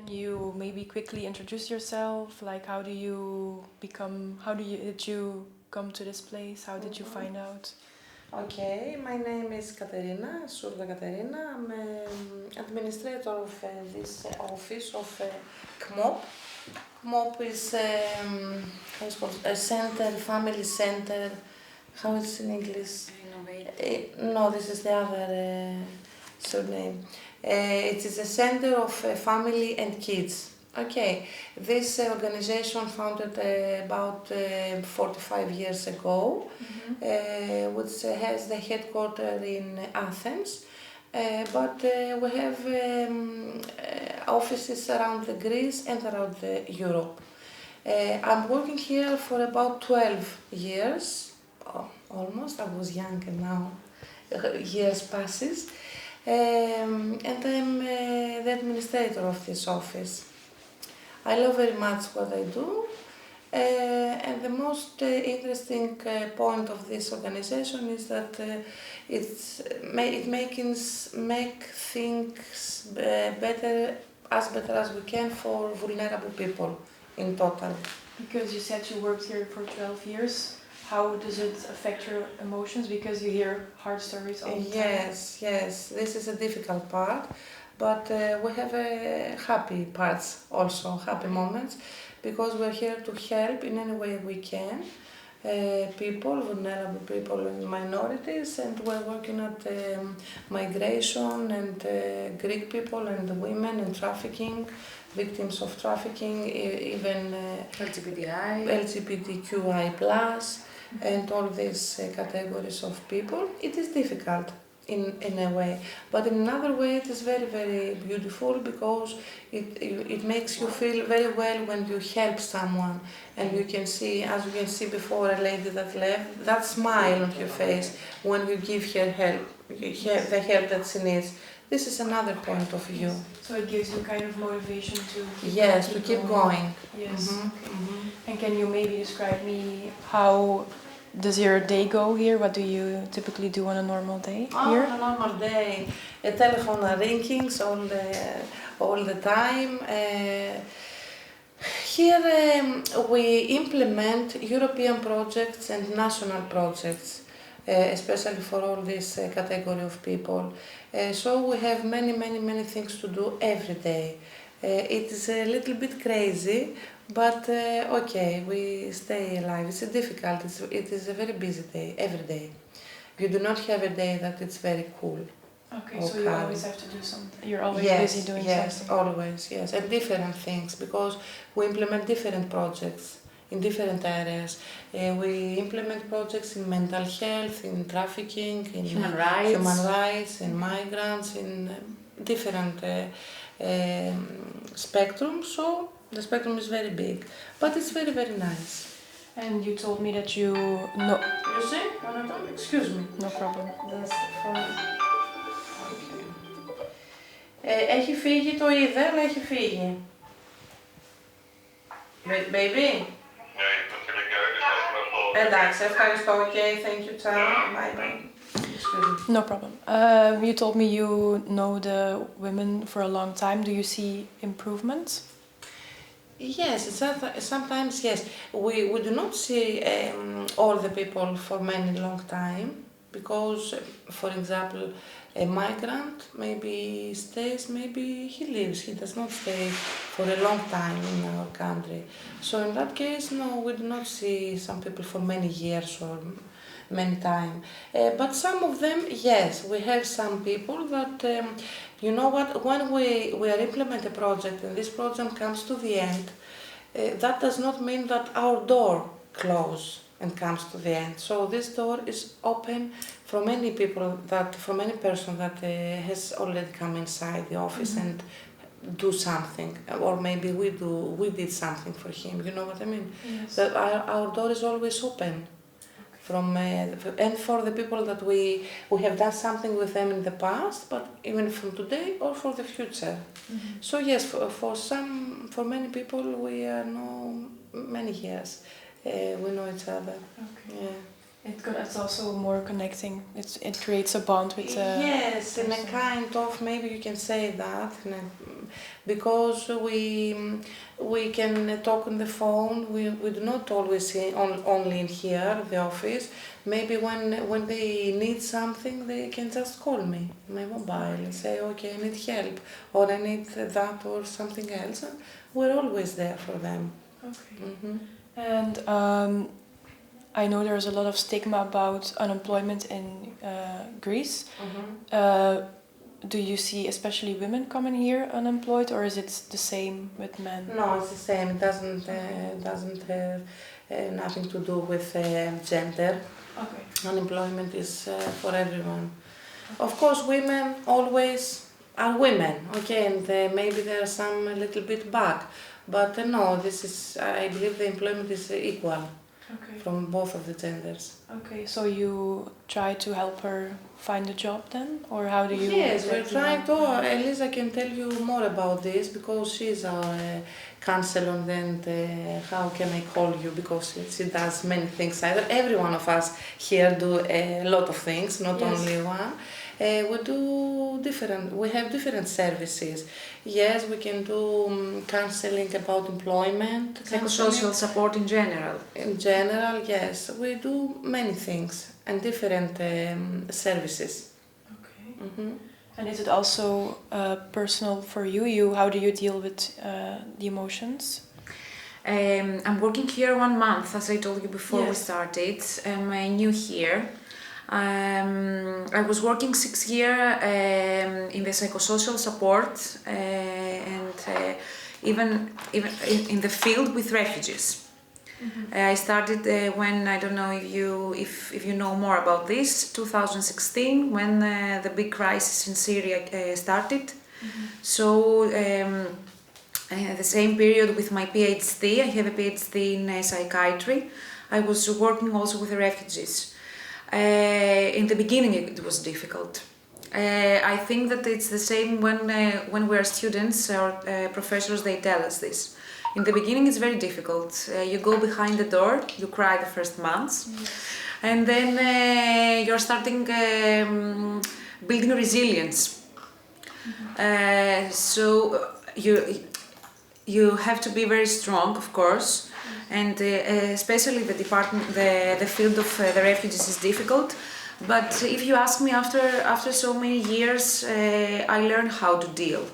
You maybe quickly introduce yourself, like did you come to this place? How did you find out? Okay, my name is Katerina, Surda Katerina. I'm administrator of this office of KMOP. KMOP is how it's called? A center, family center. How is it in English? No, this is the other surname. It is a center of family and kids. Okay, this organization founded about 45 years ago, which has the headquarters in Athens, but we have offices around Greece and around Europe. I'm working here for about 12 years, almost. I was younger now, years passes, and I'm the administrator of this office. I love very much what I do, and the most interesting point of this organization is that it make things better as we can for vulnerable people in total. Because you said you worked here for 12 years, how does it affect your emotions? Because you hear hard stories all the time. Yes, this is a difficult part, but we have happy parts also, happy moments, because we're here to help in any way we can. People, vulnerable people and minorities, and we're working at migration and Greek people and women and trafficking, victims of trafficking, even LGBTQI+, and all these categories of people. It is difficult in a way, but in another way it is very, very beautiful, because it makes you feel very well when you help someone, and you can see, as you can see before, a lady that left, that smile on her face when you give her help, the help that she needs. This is another point of view. So it gives you kind of motivation to keep going. Yes. And can you maybe describe me how does your day go here? What do you typically do on a normal day here? On a normal day, a telephone ringings all the time. Here we implement European projects and national projects, especially for all this category of people. So we have many things to do every day. It is a little bit crazy, but okay, we stay alive. It's difficult. It is a very busy day, every day. You do not have a day that it's very cool. Okay, so you always have to do something. You're always busy doing something. Yes, always, yes, and different things, because we implement different projects in different areas. We implement projects in mental health, in trafficking, in human rights, in migrants, in different spectrum. So the spectrum is very big, but it's very, very nice. And you told me that you know. You see? Excuse me. No problem. That's from... Έχει φύγει, το είδε, αλλά έχει φύγει. Baby? Εντάξει, ευχαριστώ. Okay, thank you, ciao. Bye. No problem. You told me you know the women for a long time. Do you see improvements? Yes, sometimes yes. We do not see all the people for many long time, because, for example, a migrant maybe stays, maybe he leaves, he does not stay for a long time in our country. So in that case, no, we do not see some people for many years or many time. But some of them, yes, we have some people that, you know what, when we are implement a project and this project comes to the end, that does not mean that our door closes and comes to the end. So this door is open from any people from any person that has already come inside the office and do something, or maybe we did something for him. You know what I mean? Yes. So our door is always open. And for the people that we have done something with them in the past, but even from today or for the future. So yes, for many people we know many years. We know each other. Okay. Yeah. It's also more connecting. It creates a bond with. Yes, in a kind of, maybe you can say that, because we can talk on the phone. We do not always see only in here, the office. Maybe when they need something, they can just call me my mobile and say, okay, I need help, or I need that or something else. We're always there for them. Okay. Mm-hmm. And I know there's a lot of stigma about unemployment in Greece. Mm-hmm. Do you see especially women coming here unemployed, or is it the same with men? No, it's the same. It doesn't have nothing to do with gender. Okay. Unemployment is for everyone. Of course, women always are women, okay, and maybe there are some a little bit back, but no, this is, I believe the employment is equal. Okay. From both of the genders. Okay, so you try to help her find a job then, or how do you? Yes, we're trying to. Elisa can tell you more about this because she's our counselor, and how can I call you, because she does many things. Every one of us here do a lot of things, not Yes. only one. We do different. We have different services. Yes, we can do counseling about employment. Psychosocial support in general. In general, yes, we do many things and different services. Okay. Mm-hmm. And is it also personal for you? How do you deal with the emotions? I'm working here 1 month, as I told you before we Yes. started. I'm new here. I was working 6 years in the psychosocial support and even in the field with refugees. I started when, I don't know if you know more about this, 2016, when the big crisis in Syria started. So the same period with my PhD, I have a PhD in psychiatry. I was working also with the refugees. In the beginning it was difficult. I think that it's the same when we are students or professors, they tell us this. In the beginning it's very difficult. You go behind the door, you cry the first months, and then you're starting building resilience. So you have to be very strong, of course, and especially the field of the refugees is difficult. But if you ask me, after so many years, I learned how to deal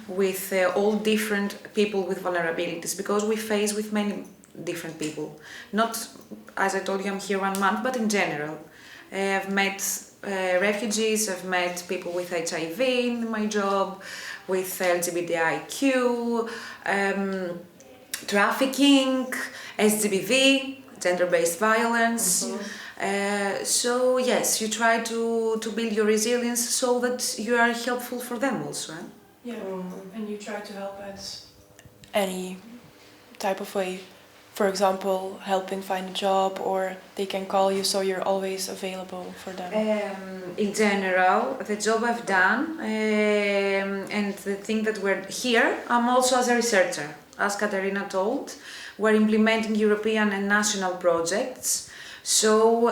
with all different people with vulnerabilities, because we face with many different people. Not, as I told you, I'm here 1 month, but in general. I've met refugees, I've met people with HIV in my job, with LGBTIQ, trafficking, SGBV, gender-based violence. So yes, you try to build your resilience so that you are helpful for them also. Yeah, and you try to help at any type of way. For example, helping find a job, or they can call you, so you're always available for them. In general, the job I've done and the thing that we're here, I'm also as a researcher. As Katerina told, we're implementing European and national projects. So,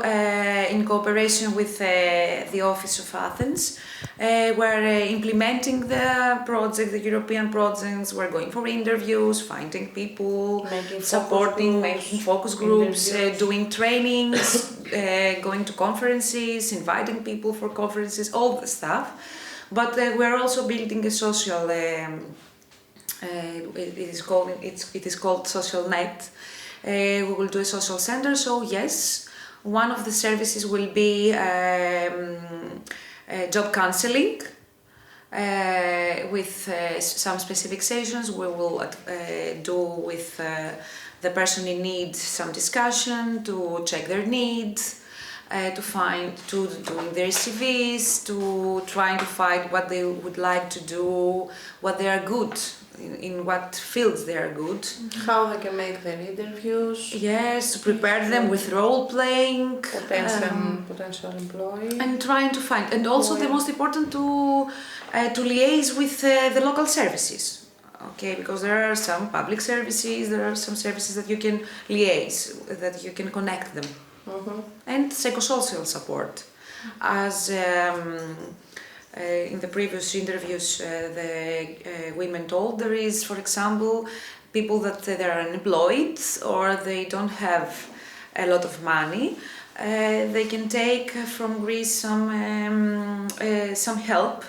in cooperation with the Office of Athens, we're implementing the project, the European projects. We're going for interviews, finding people, making focus groups, doing trainings, going to conferences, inviting people for conferences, all the stuff. But we're also building a social. It is called Social Net. We will do a social center, so yes, one of the services will be job counseling with some specific sessions. We will do with the person in need some discussion to check their needs, to doing their CVs, to trying to find what they would like to do, what they are good. In what fields they are good. How they can make their interviews. Yes, to prepare them with role playing. Potential employee. And trying to find. And also the most important to liaise with the local services. Okay, because there are some public services, there are some services that you can liaise, that you can connect them. And psychosocial support. As in the previous interviews the women told, there is, for example, people that they are unemployed or they don't have a lot of money. They can take from Greece some help,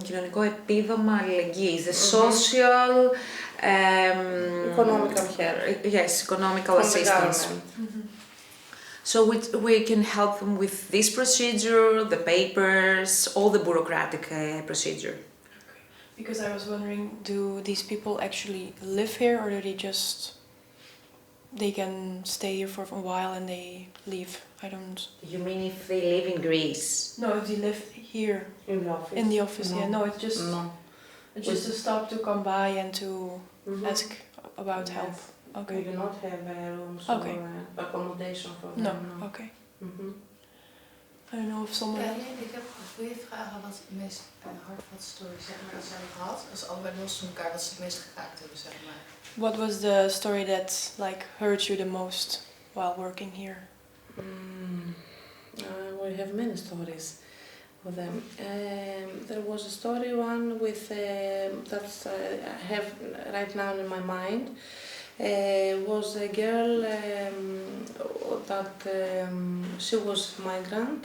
κοινωνικό επίδομα αλληλεγγύης, the social Economical help. Yes, economical From the assistance. government. So we can help them with this procedure, the papers, all the bureaucratic procedure. Because I was wondering, do these people actually live here, or do they can stay here for a while and they leave? I don't. You mean if they live in Greece? No, if they live here In the office. in the office, No. yeah. No, it's just No. to stop to come by and to ask about Yes. help. Okay. We do not have rooms Okay. or accommodation for No. them. No. Okay. Mhm. I don't know if someone. Ik heb een goede vraag. Wat is de meest hardvat story, zeg maar, dat ze hebben gehad? Dat is allebei los van elkaar, dat ze het meest geraakt hebben, zeg maar. What was the story that hurt you the most while working here? We have many stories with them. There was a story one with that I have right now in my mind. Was a girl that she was migrant,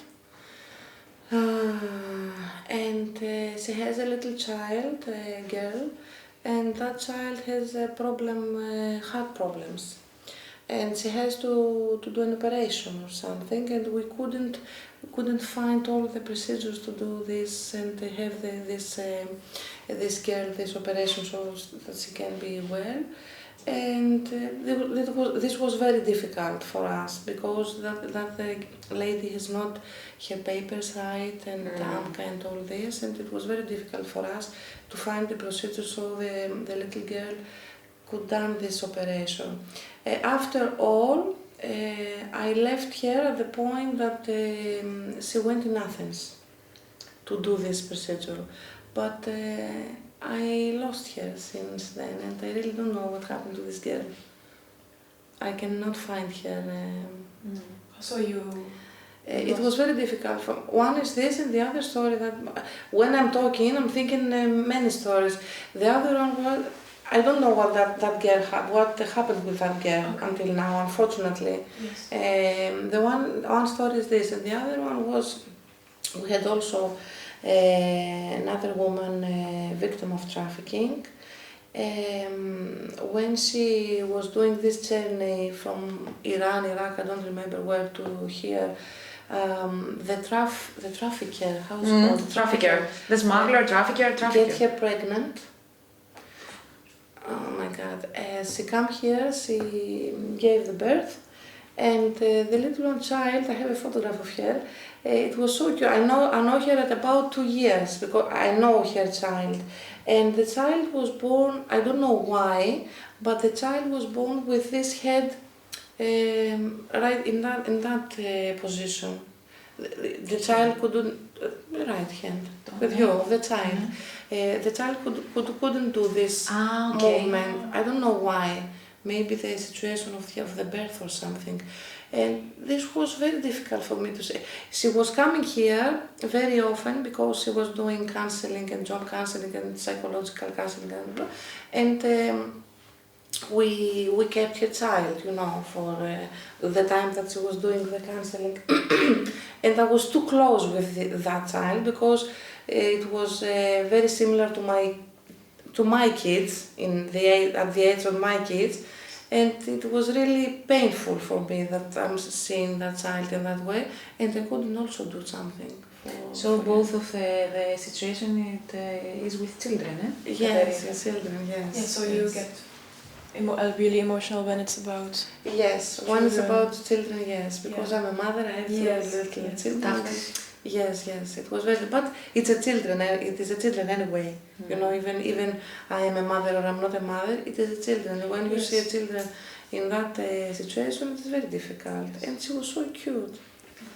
and she has a little child, a girl, and that child has a problem, heart problems, and she has to do an operation or something, and we couldn't find all the procedures to do this and to have this girl this operation so that she can be well. And this was very difficult for us because that lady has not her papers right and AMCA and all this, and it was very difficult for us to find the procedure so the little girl could done this operation. After all, I left her at the point that she went in Athens to do this procedure, but I lost her since then, and I really don't know what happened to this girl. I cannot find her. So you. It was very difficult. One is this, and the other story that when I'm talking, I'm thinking many stories. The other one was, I don't know what that girl what happened with that girl until now, unfortunately. Yes. The one story is this, and the other one was we had also another woman victim of trafficking. When she was doing this journey from Iran, Iraq, I don't remember where, to here, the trafficker, how's it called? Trafficker. The smuggler, trafficker. Get her pregnant. Oh my God. She come here, she gave the birth, and the little child, I have a photograph of her, it was so cute. I know her at about 2 years because I know her child. And the child was born, I don't know why, but the child was born with this head right in that position. The child couldn't, right hand, with you, the child. The child couldn't do this movement. I don't know why. Maybe the situation of the birth or something. And this was very difficult for me to say. She was coming here very often because she was doing counseling and job counseling and psychological counseling and we kept her child, for the time that she was doing the counseling. And I was too close with that child because it was very similar to my kids at the age of my kids. And it was really painful for me that I'm seeing that child in that way, and I couldn't also do something. So both of the situation is with children, eh? Yes, children, yes. Yeah, so you get really emotional when it's about. Yes, when it's about children, yes, because I'm a mother, I have little children. Yes, it was very, but it's a children. It is a children anyway. Even I am a mother or I'm not a mother, it is a children. When you see a children in that situation, it's very difficult. And she was so cute.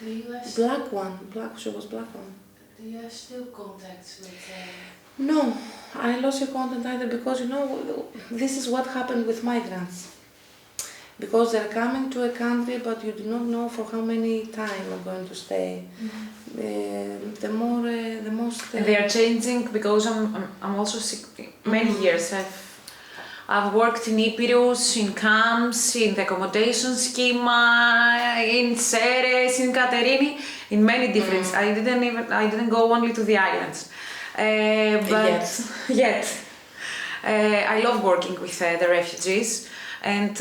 She was black one. Do you have still contact with? No, I lost your contact either because this is what happened with migrants. because they're coming to a country, but you do not know for how many time are going to stay. The most. And they are changing because I'm also sick. Many years I've worked in Epirus, in camps, in the accommodation schema, in Ceres, in Katerini, in many different. I didn't go only to the islands, but yet. I love working with the refugees and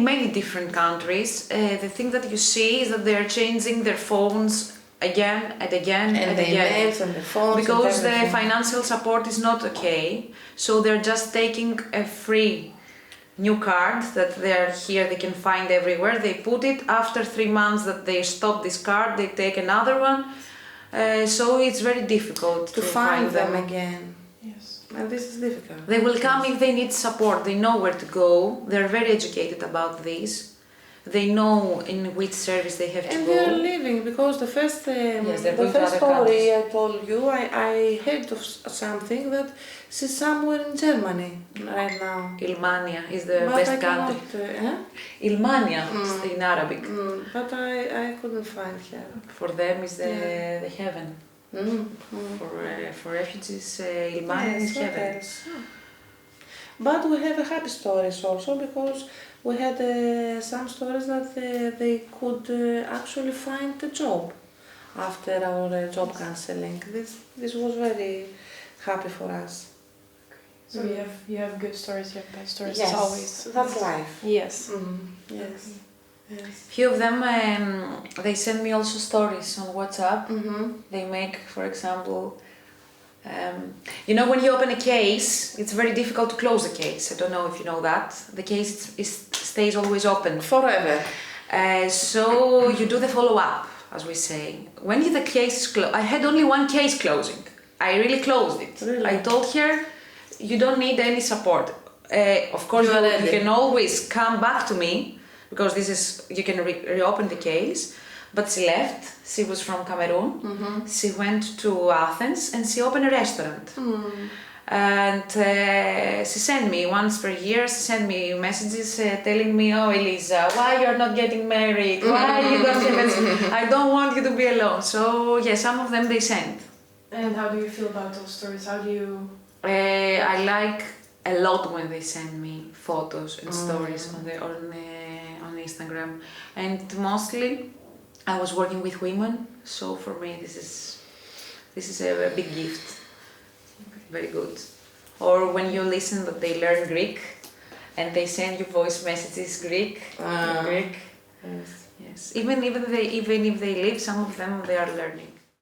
many different countries. The thing that you see is that they are changing their phones again and again and the again, emails and the phones, because and the everything. financial support is not okay. So they're just taking a free new card that they're here, they can find everywhere. They put it after 3 months that they stop this card, they take another one. So it's very difficult to find them again. Yes. And this is difficult. They will come if they need support, they know where to go, they're very educated about this. They know in which service they have to And go. they are living, because the first they're the going to first other story I told you, I heard of something that she's somewhere in Germany right now. Ilmania is the But best I country. cannot, Ilmania is in Arabic. but I couldn't find her. For them is the heaven. For refugees, Ilmania is Yes, what heaven. else? But we have happy stories also, because we had some stories that they could actually find a job after our job counseling. This was very happy for us. So you have good stories, you have bad stories. Yes, It's always that's life. Yes. Yes. Yes. Few of them, they send me also stories on WhatsApp. They make, for example, you know, when you open a case, it's very difficult to close a case. I don't know if you know that. The case stays always open. Forever. So you do the follow-up, as we say. When the case is closed, I had only one case closing. I really closed it. Really? I told her, you don't need any support. Of course, you can always come back to me, because this is, you can reopen the case. But she left, she was from Cameroon, she went to Athens and she opened a restaurant. And she sent me once per year, she sent me messages telling me, oh Elisa, why you're not getting married, why you don't have I don't want you to be alone. So yeah, some of them they send. And how do you feel about those stories? How do you... I like a lot when they send me photos and stories on Instagram. And mostly I was working with women, so for me this is a big gift. Very good. Or when you listen that they learn Greek and they send you voice messages Greek. Greek. Yes. Yes. Even if they leave, some of them they are learning.